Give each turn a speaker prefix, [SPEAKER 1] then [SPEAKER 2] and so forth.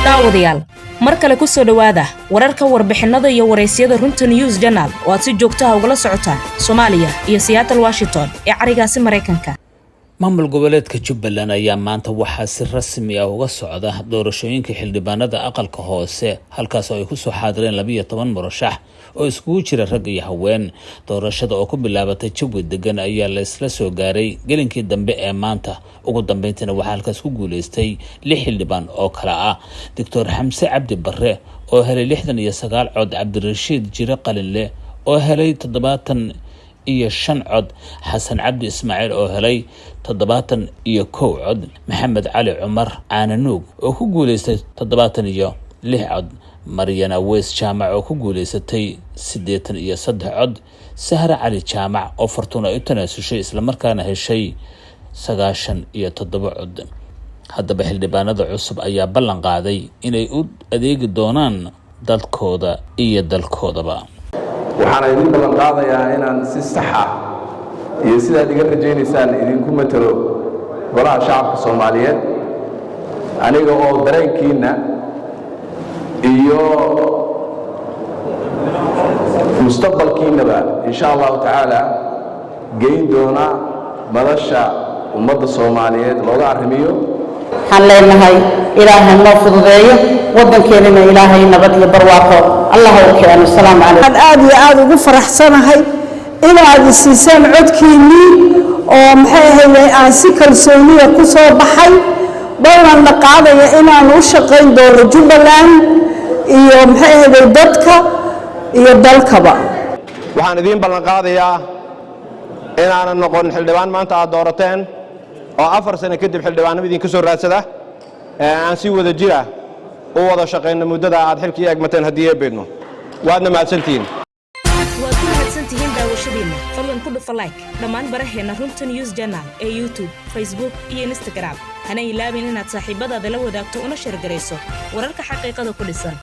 [SPEAKER 1] daawadayaal mar kale ku soo dhawaada wararka warbixinada iyo wareysyada runta news journal oo aad si joogto ah ugala socotaan Soomaaliya iyo Seattle Washington ee carigaasi Mareykanka.
[SPEAKER 2] maamul goboleedka Jubbaland ayaa maanta waxaa si rasmi ah uga socda doorashooyinka xildhibaanada aqalka hoose halkaas oo ay ku soo xaadireen 12 murashax oo iskugu jira rag iyo haween. doorashada oo ku bilaabatay jawi degan ayaa la isla soo gaaray gelinkii dambe ee maanta. ugu dambeyntiina waxaa halkaas ku guuleystay 6 xildhibaan oo kala ah Dr. Xamse Cabdi Barre oo helay 69 cod, Cabdirashiid Jire Qalinle oo helay 75 cod, Xasan Cabdi Ismaaciil oo helay 71 cod, Maxamed Cali Cumar Caananuug oo ku guuleystay 76 cod, Maryana Weys Jaamac oo ku guuleysatay 83 cod, Sahra Cali Jaamac oo fartuun ay u tanaasushay isla markaana heshay 97 cod. haddaba xildhibaanada cusub ayaa ballan qaaday inay u adeegi doonaan dadkooda iyo dalkoodaba.
[SPEAKER 3] waxaan idin ballan qaadayaa inaan si sax ah iyo sidaad iga rajaynaysaan idinku matalo golaha shacabka Soomaaliyeed aniga oo dareenkiina iyo mustaqbalkiinaba insha Allah taala geyn doona madasha ummadda Soomaaliyeed looga arrimiyo.
[SPEAKER 4] waxaan leenahay ilaahay noo fududeeyo waddankeena ilaahay nabad iyo barwaaqo Allah u keeno. Salaamu calaykum.
[SPEAKER 5] aad iyo aad ugu faraxsanahay inaad siisaan codkiinii oo maxay ahayd aan si kalsooniya ku soo baxay ballan la qaadayo inaan u shaqayn doono Jubbaland iyo maxay ahayd dadka iyo dalkaba.
[SPEAKER 6] waxaan idin ballan qaadayaa inaan noqon xildhibaan maanta aad doorateen oo 4 sano kadib xildhibaanada idin ka soo raadsada aan si wada jira u wada shaqeyno muddada aad xilkii eegmateen haddii ay beedno. waadna mahadsantihiin.
[SPEAKER 1] waad ku mahadsantihiin daawashadiina. fadlan ku dhufa like dhammaan baraheena runta news journal ee YouTube, Facebook iyo Instagram. hana ilaabin inaad saaxiibadaada la wadaagto una share gareyso wararka xaqiiqada ku dhisan.